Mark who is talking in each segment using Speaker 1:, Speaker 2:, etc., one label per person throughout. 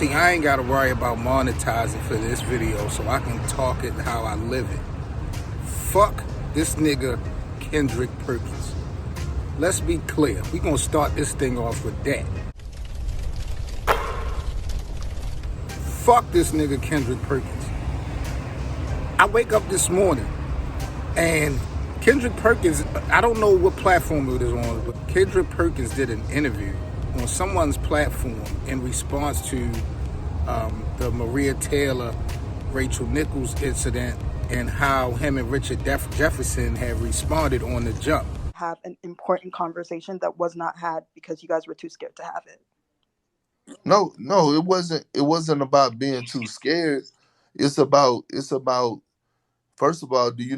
Speaker 1: See, I ain't got to worry about monetizing for this video, so I can talk it how I live it. Fuck this nigga Kendrick Perkins. Let's be clear. We gonna start this thing off with that. Fuck this nigga Kendrick Perkins. I wake up this morning and Kendrick Perkins, I don't know what platform it is on, but Kendrick Perkins did an interview on someone's platform in response to the Maria Taylor, Rachel Nichols incident and how him and Richard Jefferson have responded on the jump.
Speaker 2: Have an important conversation that was not had because you guys were too scared to have it.
Speaker 3: No, it wasn't. It wasn't about being too scared. It's about. First of all, do you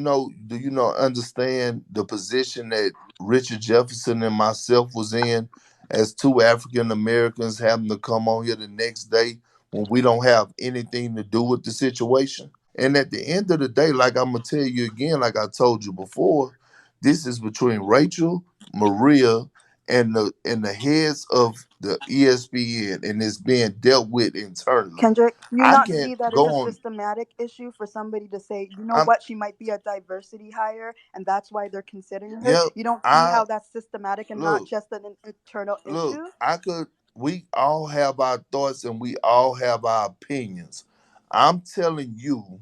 Speaker 3: understand the position that Richard Jefferson and myself was in as two African Americans having to come on here the next day when we don't have anything to do with the situation? And at the end of the day, like I'm gonna tell you again, like I told you before, this is between Rachel, Maria, and the heads of the ESPN, and it's being dealt with internally.
Speaker 2: Kendrick, you
Speaker 3: I
Speaker 2: not
Speaker 3: can't
Speaker 2: see that
Speaker 3: go
Speaker 2: as a
Speaker 3: on.
Speaker 2: systematic issue for somebody to say, you know what, she might be a diversity hire, and that's why they're considering her.
Speaker 3: Yep,
Speaker 2: You don't see how that's systematic and not just an internal issue?
Speaker 3: We all have our thoughts and we all have our opinions. I'm telling you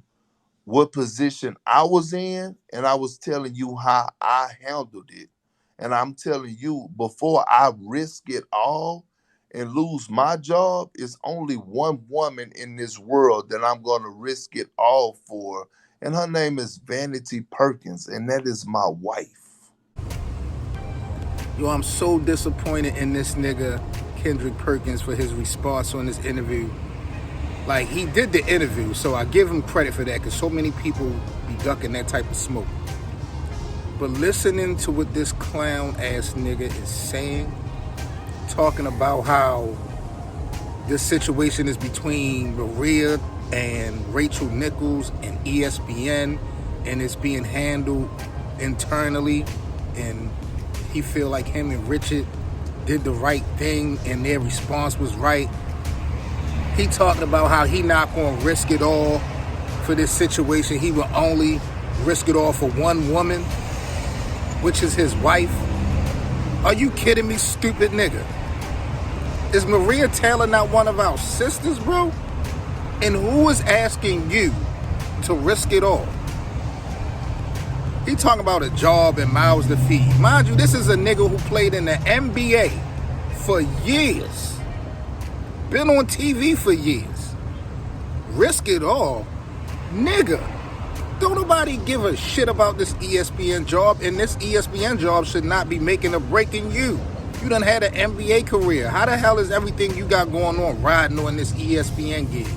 Speaker 3: what position I was in, and I was telling you how I handled it. And I'm telling you, before I risk it all and lose my job, it's only one woman in this world that I'm going to risk it all for. And her name is Vanity Perkins, and that is my wife.
Speaker 1: Yo, I'm so disappointed in this nigga Kendrick Perkins for his response on this interview. Like, he did the interview, so I give him credit for that, because so many people be ducking that type of smoke. But listening to what this clown-ass nigga is saying, talking about how this situation is between Maria and Rachel Nichols and ESPN, and it's being handled internally, and he feel like him and Richard did the right thing and their response was right. He talking about how he not gonna risk it all for this situation. He will only risk it all for one woman, which is his wife. Are you kidding me, stupid nigga? Is Maria Taylor not one of our sisters, bro? And who is asking you to risk it all? He talking about a job and mouths to feed. Mind you, this is a nigga who played in the NBA for years. Been on TV for years. Risk it all? Nigga, don't nobody give a shit about this ESPN job, and this ESPN job should not be making or breaking you. You done had an NBA career. How the hell is everything you got going on riding on this ESPN gig?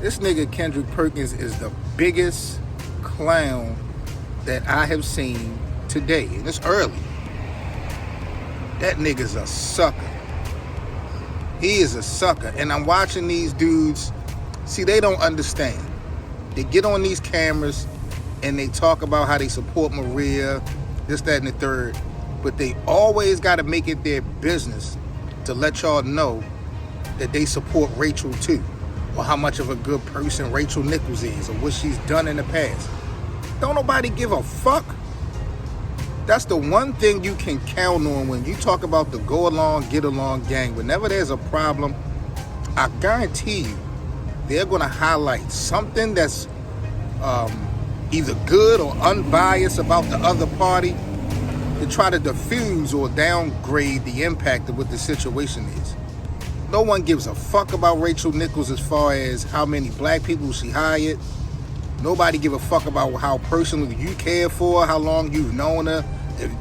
Speaker 1: This nigga Kendrick Perkins is the biggest clown that I have seen today, and it's early. That nigga's a sucker. He is a sucker. And I'm watching these dudes, see, they don't understand. They get on these cameras and they talk about how they support Maria, this, that, and the third, but they always got to make it their business to let y'all know that they support Rachel too, or how much of a good person Rachel Nichols is, or what she's done in the past. Don't nobody give a fuck. That's the one thing you can count on when you talk about the go along, get along gang. Whenever there's a problem, I guarantee you, they're gonna highlight something that's either good or unbiased about the other party to try to diffuse or downgrade the impact of what the situation is. No one gives a fuck about Rachel Nichols as far as how many black people she hired. Nobody give a fuck about how personally you care for her, how long you've known her.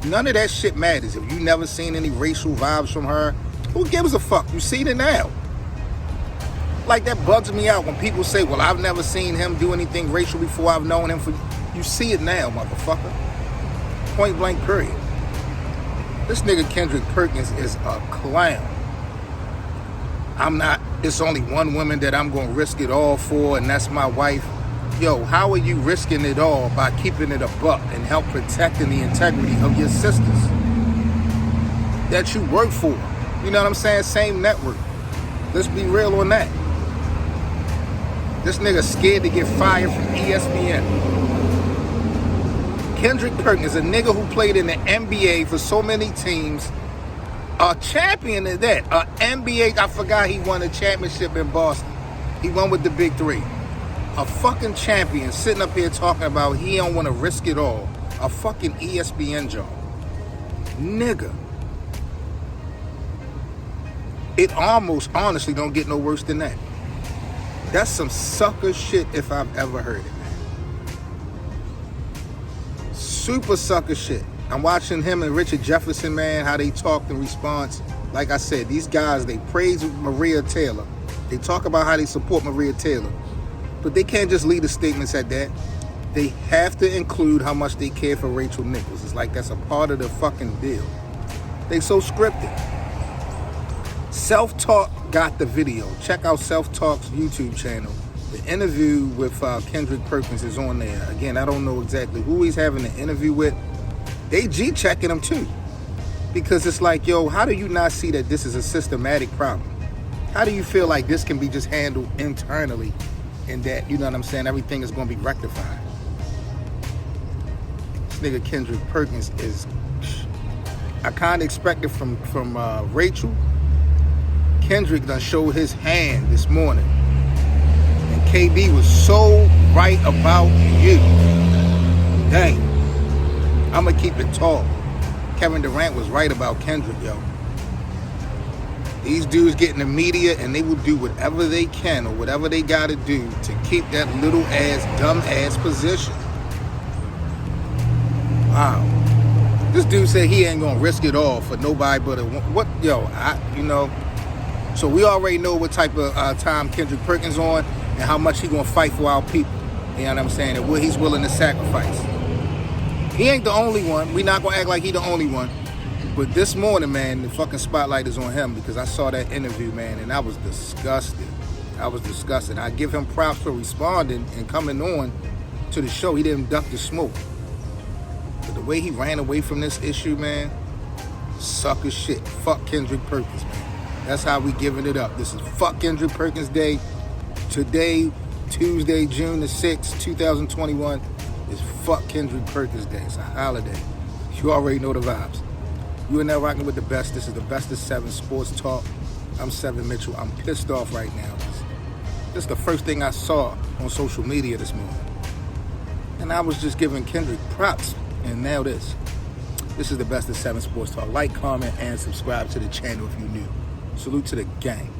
Speaker 1: None of that shit matters. If you never seen any racial vibes from her, who gives a fuck? You seen it now. Like, that bugs me out when people say, well, I've never seen him do anything racial before, I've known him for... You see it now, motherfucker. Point blank, period. This nigga Kendrick Perkins is a clown. It's only one woman that I'm gonna risk it all for, and that's my wife. Yo, how are you risking it all by keeping it a buck and help protecting the integrity of your sisters that you work for? You know what I'm saying? Same network. Let's be real on that. This nigga scared to get fired from ESPN. Kendrick Perkins, a nigga who played in the NBA for so many teams, a champion of that. A NBA, I forgot he won a championship in Boston. He won with the big three. A fucking champion sitting up here talking about he don't want to risk it all. A fucking ESPN job. Nigga. It almost, honestly, don't get no worse than that. That's some sucker shit if I've ever heard it, man. Super sucker shit. I'm watching him and Richard Jefferson, man, how they talked in response. Like I said, these guys, they praise Maria Taylor. They talk about how they support Maria Taylor. But they can't just leave the statements at that. They have to include how much they care for Rachel Nichols. It's like that's a part of the fucking deal. They so scripted. Self-Talk got the video. Check out Self-Talk's YouTube channel. The interview with Kendrick Perkins is on there. Again, I don't know exactly who he's having the interview with. They G-checking him too. Because it's like, yo, how do you not see that this is a systematic problem? How do you feel like this can be just handled internally and that, you know what I'm saying, everything is going to be rectified? This nigga Kendrick Perkins is, I kind of expected from Rachel. Kendrick done showed his hand this morning. And KB was so right about you. Dang. I'm going to keep it tall. Kevin Durant was right about Kendrick, yo. These dudes get in the media and they will do whatever they can or whatever they got to do to keep that little ass, dumb ass position. Wow. This dude said he ain't going to risk it all for nobody but what, yo, so we already know what type of time Kendrick Perkins on and how much he going to fight for our people. You know what I'm saying? And what he's willing to sacrifice. He ain't the only one. We not going to act like he the only one. But this morning, man, the fucking spotlight is on him because I saw that interview, man, and I was disgusted. I give him props for responding and coming on to the show. He didn't duck the smoke. But the way he ran away from this issue, man, sucker shit. Fuck Kendrick Perkins, man. That's how we giving it up. This is Fuck Kendrick Perkins Day. Today, Tuesday, June the 6th, 2021, is Fuck Kendrick Perkins Day. It's a holiday. You already know the vibes. You are now rocking with the best. This is the Best of 7 Sports Talk. I'm Seven Mitchell. I'm pissed off right now. This is the first thing I saw on social media this morning. And I was just giving Kendrick props. And now this. This is the Best of 7 Sports Talk. Like, comment, and subscribe to the channel if you're new. Salute to the gang.